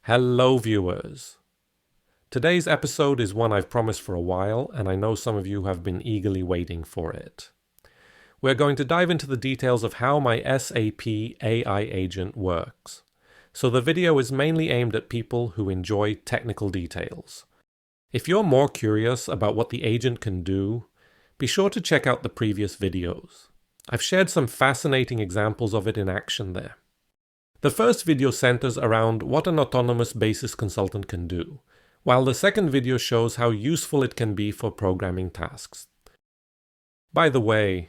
Hello viewers! Today's episode is one I've promised for a while, and I know some of you have been eagerly waiting for it. We're going to dive into the details of how my SAP AI agent works. So the video is mainly aimed at people who enjoy technical details. If you're more curious about what the agent can do, be sure to check out the previous videos. I've shared some fascinating examples of it in action there. The first video centers around what an autonomous basis consultant can do, while the second video shows how useful it can be for programming tasks. By the way,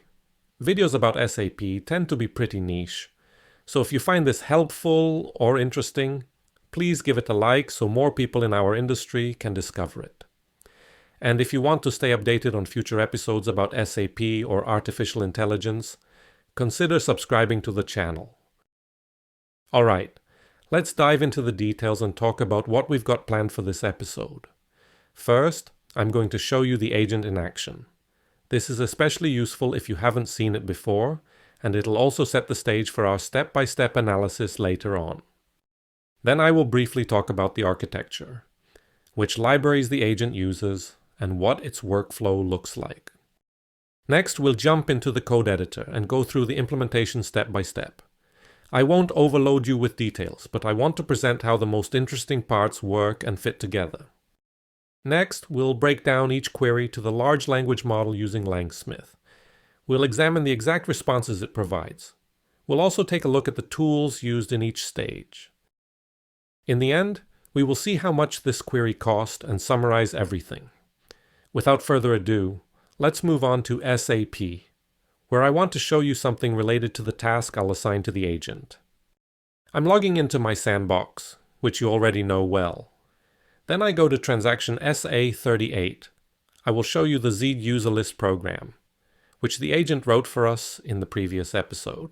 videos about SAP tend to be pretty niche, so if you find this helpful or interesting, please give it a like so more people in our industry can discover it. And if you want to stay updated on future episodes about SAP or artificial intelligence, consider subscribing to the channel. Alright, let's dive into the details and talk about what we've got planned for this episode. First, I'm going to show you the agent in action. This is especially useful if you haven't seen it before, and it'll also set the stage for our step-by-step analysis later on. Then I will briefly talk about the architecture, which libraries the agent uses, and what its workflow looks like. Next, we'll jump into the code editor and go through the implementation step by step. I won't overload you with details, but I want to present how the most interesting parts work and fit together. Next, we'll break down each query to the large language model using LangSmith. We'll examine the exact responses it provides. We'll also take a look at the tools used in each stage. In the end, we will see how much this query cost and summarize everything. Without further ado, let's move on to SAP, where I want to show you something related to the task I'll assign to the agent. I'm logging into my sandbox, which you already know well. Then I go to transaction SA38. I will show you the Z user list program, which the agent wrote for us in the previous episode.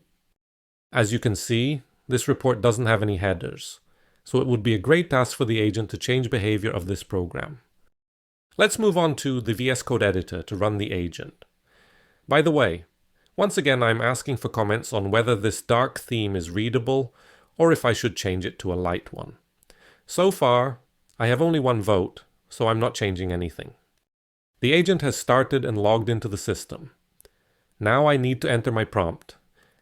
As you can see, this report doesn't have any headers, so it would be a great task for the agent to change behavior of this program. Let's move on to the VS Code editor to run the agent. By the way, once again I'm asking for comments on whether this dark theme is readable or if I should change it to a light one. So far, I have only one vote, so I'm not changing anything. The agent has started and logged into the system. Now I need to enter my prompt,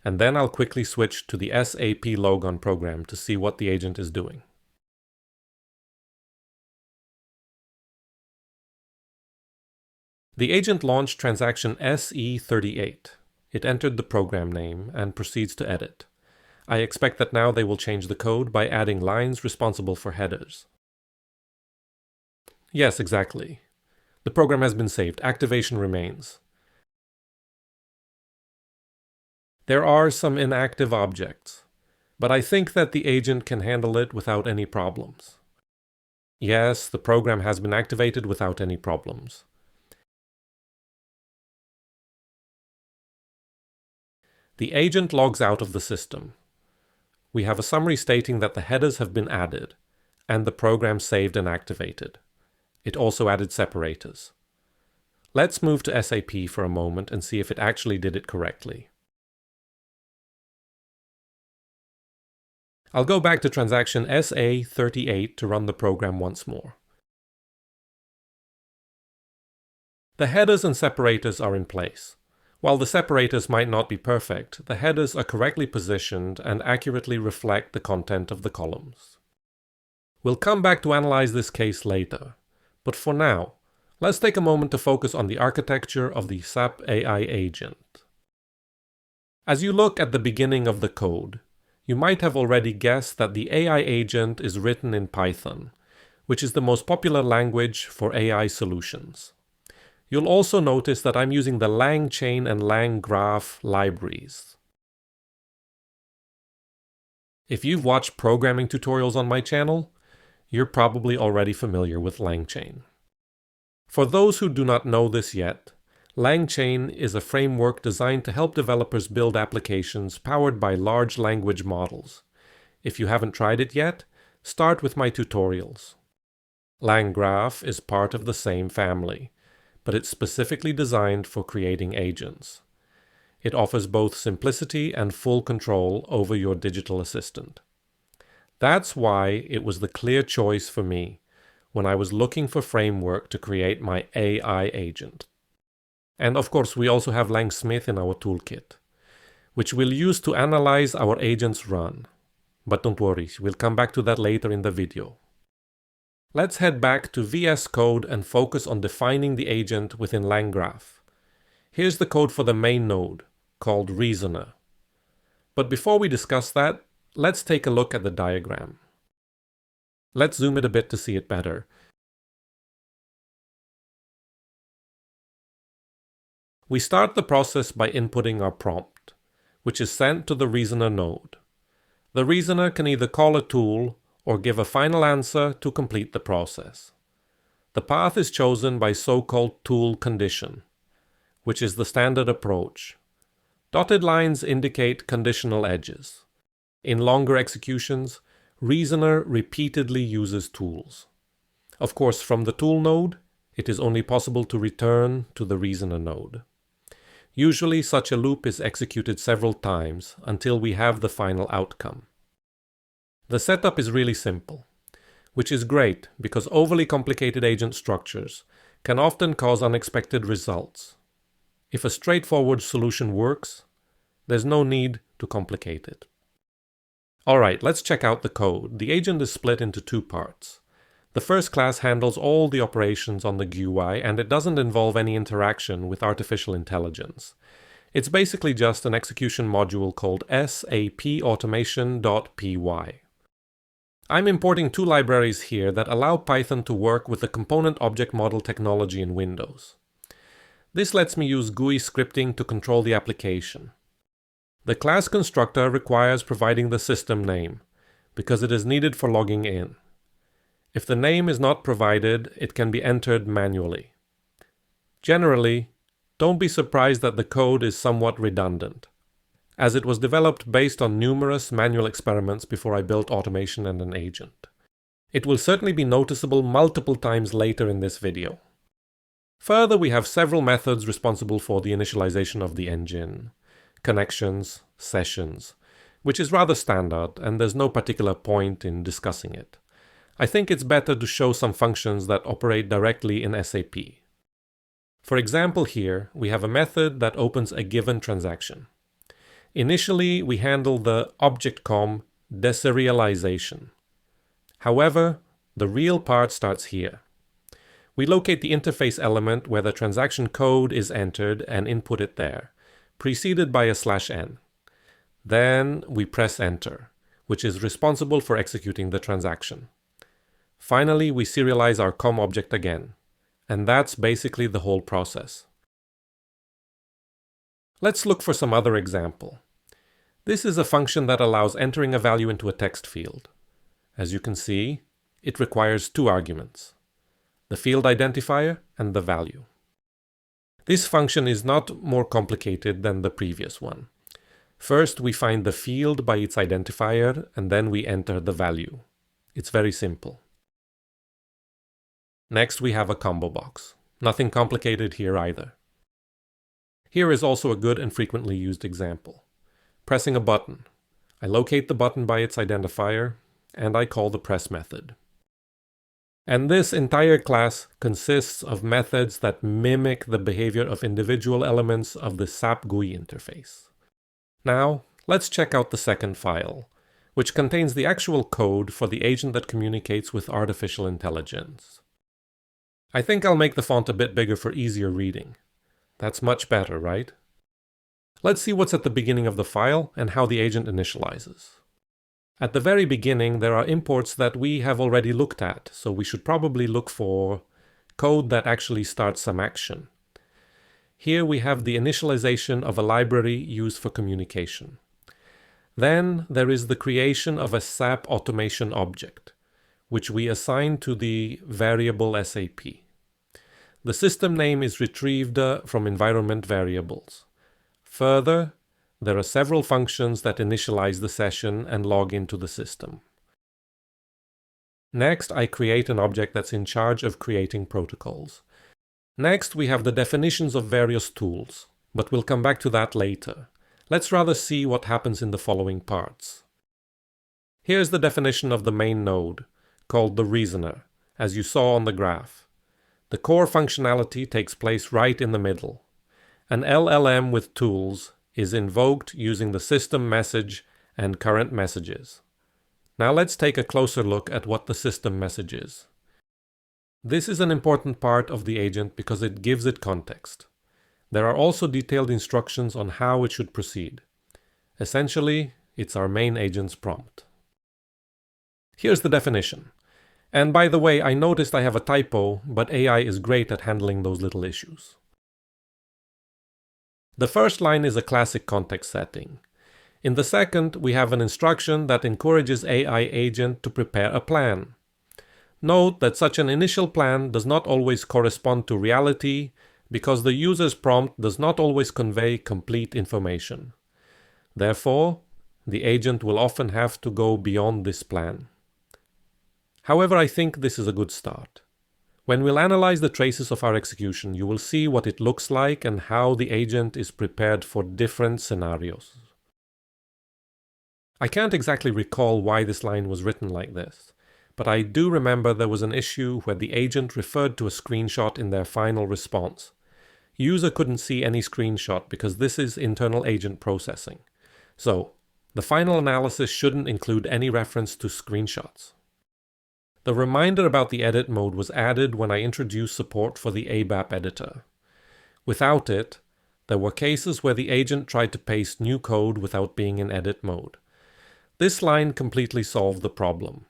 and then I'll quickly switch to the SAP Logon program to see what the agent is doing. The agent launched transaction SE38. It entered the program name and proceeds to edit. I expect that now they will change the code by adding lines responsible for headers. Yes, exactly. The program has been saved. Activation remains. There are some inactive objects, but I think that the agent can handle it without any problems. Yes, the program has been activated without any problems. The agent logs out of the system. We have a summary stating that the headers have been added, and the program saved and activated. It also added separators. Let's move to SAP for a moment and see if it actually did it correctly. I'll go back to transaction SA38 to run the program once more. The headers and separators are in place. While the separators might not be perfect, the headers are correctly positioned and accurately reflect the content of the columns. We'll come back to analyze this case later, but for now, let's take a moment to focus on the architecture of the SAP AI agent. As you look at the beginning of the code, you might have already guessed that the AI agent is written in Python, which is the most popular language for AI solutions. You'll also notice that I'm using the LangChain and LangGraph libraries. If you've watched programming tutorials on my channel, you're probably already familiar with LangChain. For those who do not know this yet, LangChain is a framework designed to help developers build applications powered by large language models. If you haven't tried it yet, start with my tutorials. LangGraph is part of the same family, but it's specifically designed for creating agents. It offers both simplicity and full control over your digital assistant. That's why it was the clear choice for me when I was looking for framework to create my AI agent. And of course, we also have LangSmith in our toolkit, which we'll use to analyze our agent's run. But don't worry, we'll come back to that later in the video. Let's head back to VS Code and focus on defining the agent within LangGraph. Here's the code for the main node, called Reasoner. But before we discuss that, let's take a look at the diagram. Let's zoom it a bit to see it better. We start the process by inputting our prompt, which is sent to the Reasoner node. The Reasoner can either call a tool or give a final answer to complete the process. The path is chosen by so-called tool condition, which is the standard approach. Dotted lines indicate conditional edges. In longer executions, Reasoner repeatedly uses tools. Of course, from the tool node, it is only possible to return to the Reasoner node. Usually, such a loop is executed several times until we have the final outcome. The setup is really simple, which is great because overly complicated agent structures can often cause unexpected results. If a straightforward solution works, there's no need to complicate it. Alright, let's check out the code. The agent is split into two parts. The first class handles all the operations on the GUI, and it doesn't involve any interaction with artificial intelligence. It's basically just an execution module called SAP Automation.py. I'm importing two libraries here that allow Python to work with the component object model technology in Windows. This lets me use GUI scripting to control the application. The class constructor requires providing the system name, because it is needed for logging in. If the name is not provided, it can be entered manually. Generally, don't be surprised that the code is somewhat redundant, as it was developed based on numerous manual experiments before I built automation and an agent. It will certainly be noticeable multiple times later in this video. Further, we have several methods responsible for the initialization of the engine, connections, sessions, which is rather standard, and there's no particular point in discussing it. I think it's better to show some functions that operate directly in SAP. For example, here we have a method that opens a given transaction. Initially, we handle the object.com deserialization. However, the real part starts here. We locate the interface element where the transaction code is entered and input it there, preceded by a /n. Then we press enter, which is responsible for executing the transaction. Finally, we serialize our COM object again, and that's basically the whole process. Let's look for some other example. This is a function that allows entering a value into a text field. As you can see, it requires two arguments, the field identifier and the value. This function is not more complicated than the previous one. First, we find the field by its identifier, and then we enter the value. It's very simple. Next, we have a combo box. Nothing complicated here either. Here is also a good and frequently used example. Pressing a button. I locate the button by its identifier, and I call the press method. And this entire class consists of methods that mimic the behavior of individual elements of the SAP GUI interface. Now, let's check out the second file, which contains the actual code for the agent that communicates with artificial intelligence. I think I'll make the font a bit bigger for easier reading. That's much better, right? Let's see what's at the beginning of the file and how the agent initializes. At the very beginning, there are imports that we have already looked at, so we should probably look for code that actually starts some action. Here we have the initialization of a library used for communication. Then there is the creation of a SAP automation object, which we assign to the variable SAP. The system name is retrieved from environment variables. Further, there are several functions that initialize the session and log into the system. Next, I create an object that's in charge of creating protocols. Next, we have the definitions of various tools, but we'll come back to that later. Let's rather see what happens in the following parts. Here's the definition of the main node, called the reasoner, as you saw on the graph. The core functionality takes place right in the middle. An LLM with tools is invoked using the system message and current messages. Now let's take a closer look at what the system message is. This is an important part of the agent because it gives it context. There are also detailed instructions on how it should proceed. Essentially, it's our main agent's prompt. Here's the definition. And by the way, I noticed I have a typo, but AI is great at handling those little issues. The first line is a classic context setting. In the second, we have an instruction that encourages AI agent to prepare a plan. Note that such an initial plan does not always correspond to reality because the user's prompt does not always convey complete information. Therefore, the agent will often have to go beyond this plan. However, I think this is a good start. When we'll analyze the traces of our execution, you will see what it looks like and how the agent is prepared for different scenarios. I can't exactly recall why this line was written like this, but I do remember there was an issue where the agent referred to a screenshot in their final response. User couldn't see any screenshot because this is internal agent processing. So, the final analysis shouldn't include any reference to screenshots. The reminder about the edit mode was added when I introduced support for the ABAP editor. Without it, there were cases where the agent tried to paste new code without being in edit mode. This line completely solved the problem.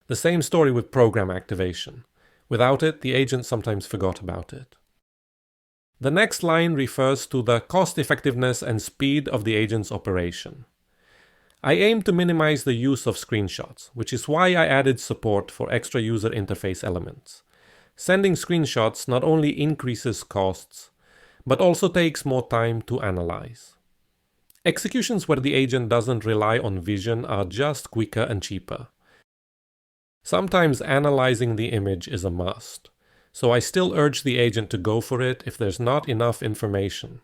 The same story with program activation. Without it, the agent sometimes forgot about it. The next line refers to the cost effectiveness and speed of the agent's operation. I aim to minimize the use of screenshots, which is why I added support for extra user interface elements. Sending screenshots not only increases costs, but also takes more time to analyze. Executions where the agent doesn't rely on vision are just quicker and cheaper. Sometimes analyzing the image is a must, so I still urge the agent to go for it if there's not enough information.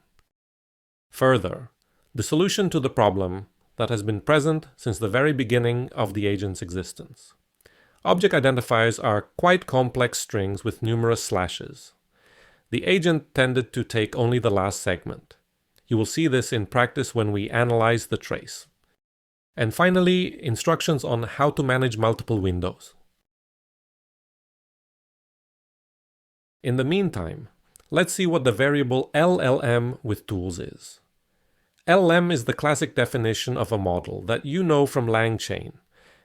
Further, the solution to the problem that has been present since the very beginning of the agent's existence. Object identifiers are quite complex strings with numerous slashes. The agent tended to take only the last segment. You will see this in practice when we analyze the trace. And finally, instructions on how to manage multiple windows. In the meantime, let's see what the variable LLM with tools is. LM is the classic definition of a model that you know from LangChain,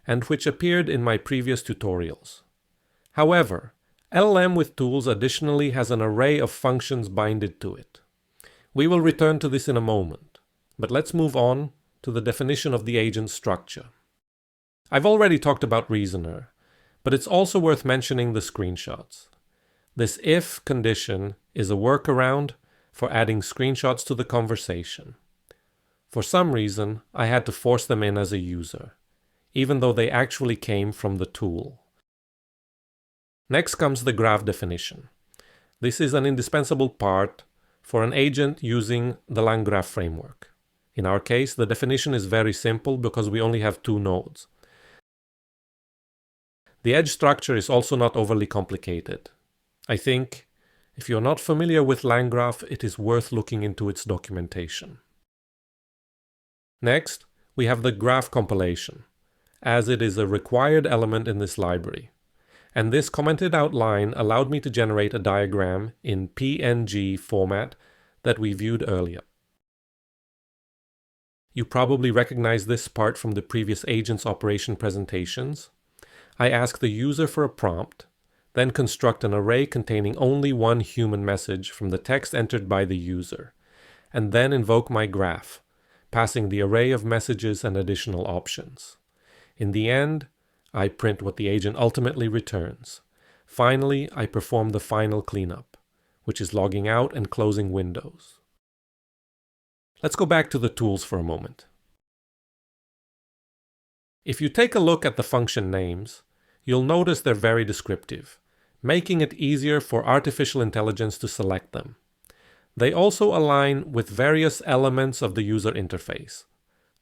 and which appeared in my previous tutorials. However, LM with tools additionally has an array of functions binded to it. We will return to this in a moment, but let's move on to the definition of the agent structure. I've already talked about reasoner, but it's also worth mentioning the screenshots. This if condition is a workaround for adding screenshots to the conversation. For some reason, I had to force them in as a user, even though they actually came from the tool. Next comes the graph definition. This is an indispensable part for an agent using the LangGraph framework. In our case, the definition is very simple because we only have two nodes. The edge structure is also not overly complicated. I think, if you're not familiar with LangGraph, it is worth looking into its documentation. Next, we have the graph compilation, as it is a required element in this library. And this commented out line allowed me to generate a diagram in PNG format that we viewed earlier. You probably recognize this part from the previous agent's operation presentations. I ask the user for a prompt, then construct an array containing only one human message from the text entered by the user, and then invoke my graph, passing the array of messages and additional options. In the end, I print what the agent ultimately returns. Finally, I perform the final cleanup, which is logging out and closing windows. Let's go back to the tools for a moment. If you take a look at the function names, you'll notice they're very descriptive, making it easier for artificial intelligence to select them. They also align with various elements of the user interface.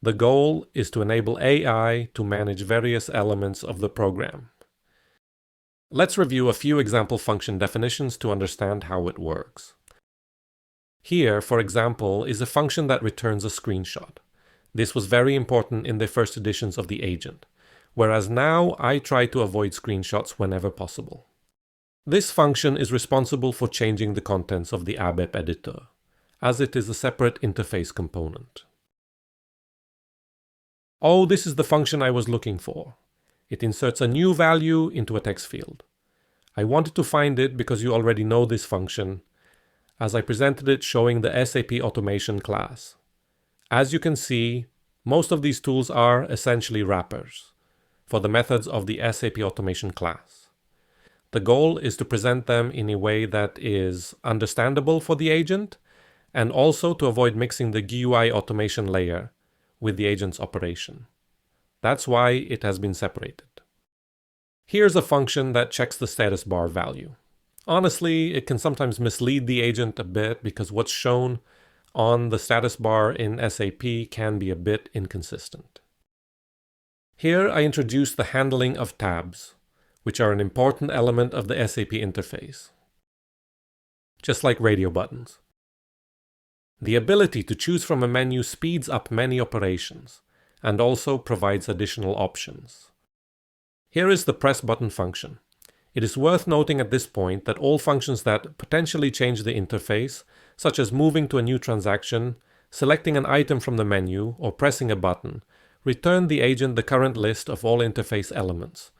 The goal is to enable AI to manage various elements of the program. Let's review a few example function definitions to understand how it works. Here, for example, is a function that returns a screenshot. This was very important in the first editions of the agent, whereas now I try to avoid screenshots whenever possible. This function is responsible for changing the contents of the ABAP editor, as it is a separate interface component. Oh, this is the function I was looking for. It inserts a new value into a text field. I wanted to find it because you already know this function, as I presented it showing the SAP Automation class. As you can see, most of these tools are essentially wrappers for the methods of the SAP Automation class. The goal is to present them in a way that is understandable for the agent, and also to avoid mixing the GUI automation layer with the agent's operation. That's why it has been separated. Here's a function that checks the status bar value. Honestly, it can sometimes mislead the agent a bit because what's shown on the status bar in SAP can be a bit inconsistent. Here I introduce the handling of tabs, which are an important element of the SAP interface, just like radio buttons. The ability to choose from a menu speeds up many operations and also provides additional options. Here is the press button function. It is worth noting at this point that all functions that potentially change the interface, such as moving to a new transaction, selecting an item from the menu, or pressing a button, return the agent the current list of all interface elements.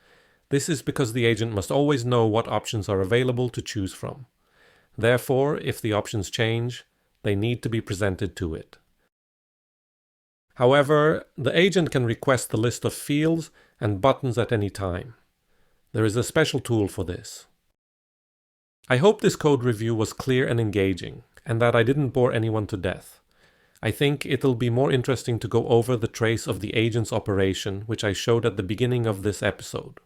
This is because the agent must always know what options are available to choose from. Therefore, if the options change, they need to be presented to it. However, the agent can request the list of fields and buttons at any time. There is a special tool for this. I hope this code review was clear and engaging, and that I didn't bore anyone to death. I think it'll be more interesting to go over the trace of the agent's operation, which I showed at the beginning of this episode.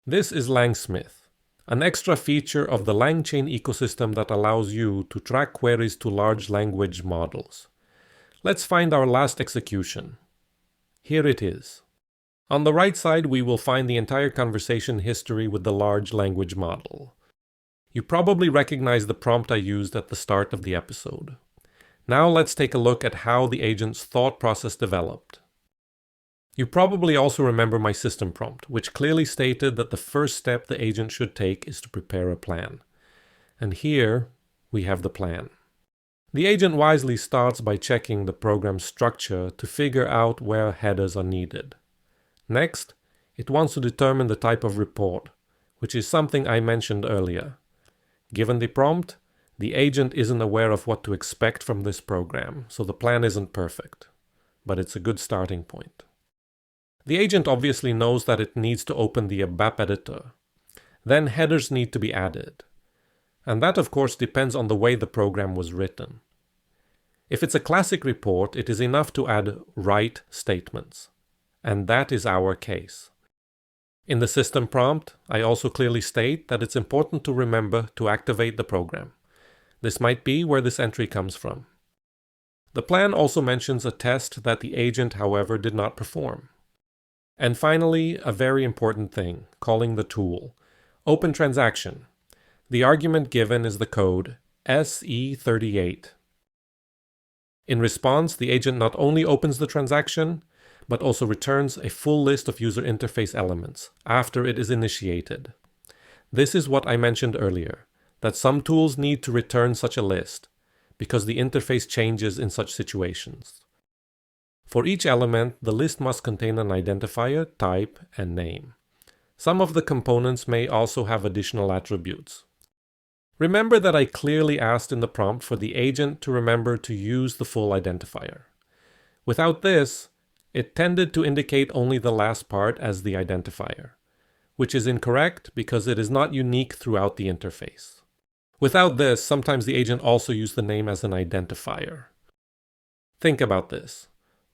This is LangSmith, an extra feature of the LangChain ecosystem that allows you to track queries to large language models. Let's find our last execution. Here it is. On the right side, we will find the entire conversation history with the large language model. You probably recognize the prompt I used at the start of the episode. Now let's take a look at how the agent's thought process developed. You probably also remember my system prompt, which clearly stated that the first step the agent should take is to prepare a plan. And here we have the plan. The agent wisely starts by checking the program's structure to figure out where headers are needed. Next, it wants to determine the type of report, which is something I mentioned earlier. Given the prompt, the agent isn't aware of what to expect from this program, so the plan isn't perfect, but it's a good starting point. The agent obviously knows that it needs to open the ABAP editor. Then headers need to be added. And that, of course, depends on the way the program was written. If it's a classic report, it is enough to add write statements. And that is our case. In the system prompt, I also clearly state that it's important to remember to activate the program. This might be where this entry comes from. The plan also mentions a test that the agent, however, did not perform. And finally, a very important thing, calling the tool. Open transaction. The argument given is the code SE38. In response, the agent not only opens the transaction, but also returns a full list of user interface elements after it is initiated. This is what I mentioned earlier, that some tools need to return such a list, because the interface changes in such situations. For each element, the list must contain an identifier, type, and name. Some of the components may also have additional attributes. Remember that I clearly asked in the prompt for the agent to remember to use the full identifier. Without this, it tended to indicate only the last part as the identifier, which is incorrect because it is not unique throughout the interface. Without this, sometimes the agent also used the name as an identifier. Think about this.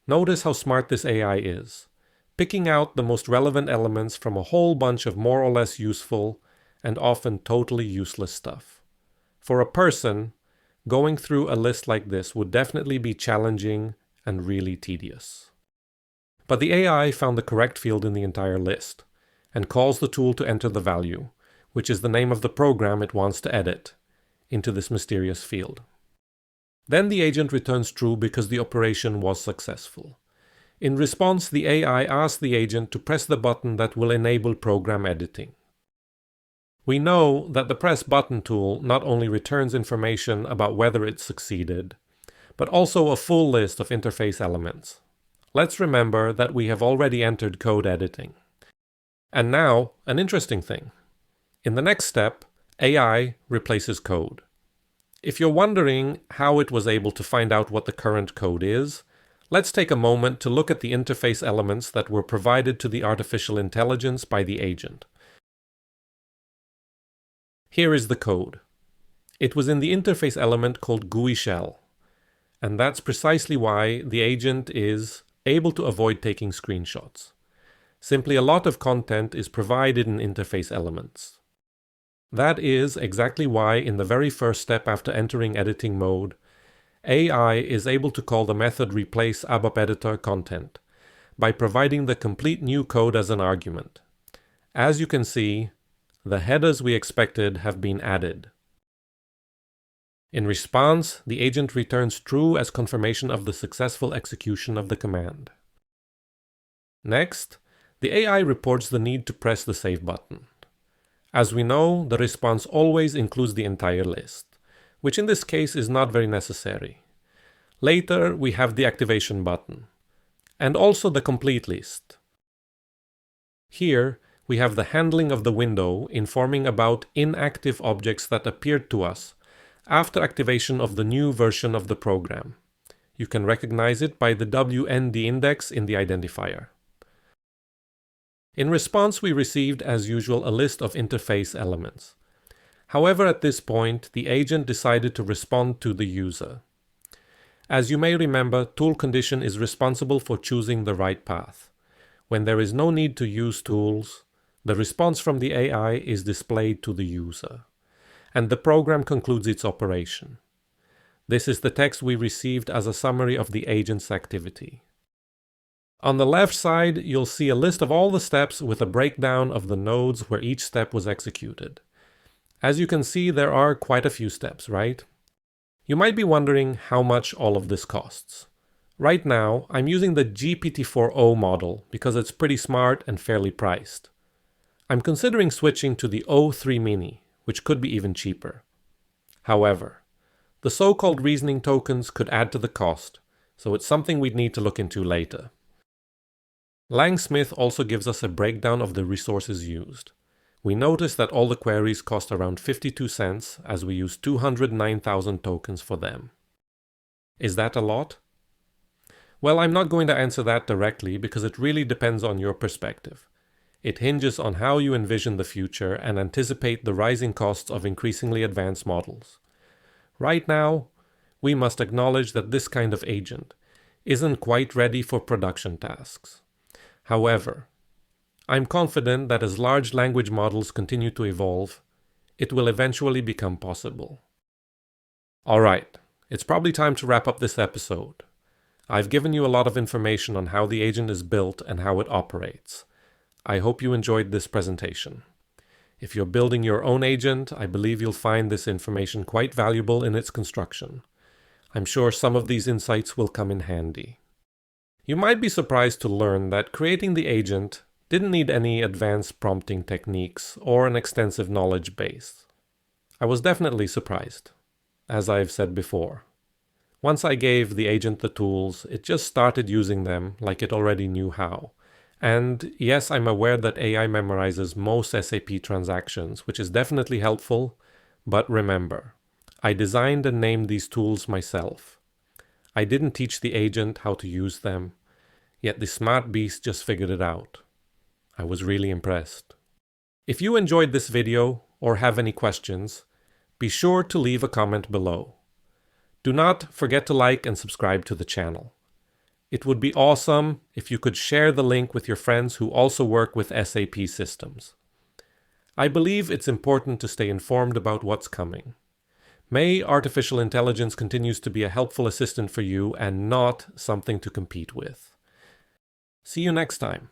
Notice how smart this AI is, picking out the most relevant elements from a whole bunch of more or less useful and often totally useless stuff. For a person, going through a list like this would definitely be challenging and really tedious. But the AI found the correct field in the entire list, and calls the tool to enter the value, which is the name of the program it wants to edit, into this mysterious field. Then the agent returns true because the operation was successful. In response, the AI asks the agent to press the button that will enable program editing. We know that the press button tool not only returns information about whether it succeeded, but also a full list of interface elements. Let's remember that we have already entered code editing. And now, an interesting thing. In the next step, AI replaces code. If you're wondering how it was able to find out what the current code is, let's take a moment to look at the interface elements that were provided to the artificial intelligence by the agent. Here is the code. It was in the interface element called GUI shell, and that's precisely why the agent is able to avoid taking screenshots. Simply a lot of content is provided in interface elements. That is exactly why in the very first step after entering editing mode, AI is able to call the method replace ABAP editor content by providing the complete new code as an argument. As you can see, the headers we expected have been added. In response, the agent returns true as confirmation of the successful execution of the command. Next, the AI reports the need to press the save button. As we know, the response always includes the entire list, which in this case is not very necessary. Later, we have the activation button, and also the complete list. Here, we have the handling of the window informing about inactive objects that appeared to us after activation of the new version of the program. You can recognize it by the WND index in the identifier. In response, we received, as usual, a list of interface elements. However, at this point, the agent decided to respond to the user. As you may remember, tool condition is responsible for choosing the right path. When there is no need to use tools, the response from the AI is displayed to the user, and the program concludes its operation. This is the text we received as a summary of the agent's activity. On the left side, you'll see a list of all the steps with a breakdown of the nodes where each step was executed. As you can see, there are quite a few steps, right? You might be wondering how much all of this costs. Right now, I'm using the GPT-4o model because it's pretty smart and fairly priced. I'm considering switching to the O3 Mini, which could be even cheaper. However, the so-called reasoning tokens could add to the cost, so it's something we'd need to look into later. LangSmith also gives us a breakdown of the resources used. We notice that all the queries cost around 52 cents as we use 209,000 tokens for them. Is that a lot? Well, I'm not going to answer that directly because it really depends on your perspective. It hinges on how you envision the future and anticipate the rising costs of increasingly advanced models. Right now, we must acknowledge that this kind of agent isn't quite ready for production tasks. However, I'm confident that as large language models continue to evolve, it will eventually become possible. Alright, it's probably time to wrap up this episode. I've given you a lot of information on how the agent is built and how it operates. I hope you enjoyed this presentation. If you're building your own agent, I believe you'll find this information quite valuable in its construction. I'm sure some of these insights will come in handy. You might be surprised to learn that creating the agent didn't need any advanced prompting techniques or an extensive knowledge base. I was definitely surprised, as I've said before. Once I gave the agent the tools, it just started using them like it already knew how. And yes, I'm aware that AI memorizes most SAP transactions, which is definitely helpful, but remember, I designed and named these tools myself. I didn't teach the agent how to use them, yet the smart beast just figured it out. I was really impressed. If you enjoyed this video or have any questions, be sure to leave a comment below. Do not forget to like and subscribe to the channel. It would be awesome if you could share the link with your friends who also work with SAP systems. I believe it's important to stay informed about what's coming. May artificial intelligence continues to be a helpful assistant for you and not something to compete with. See you next time.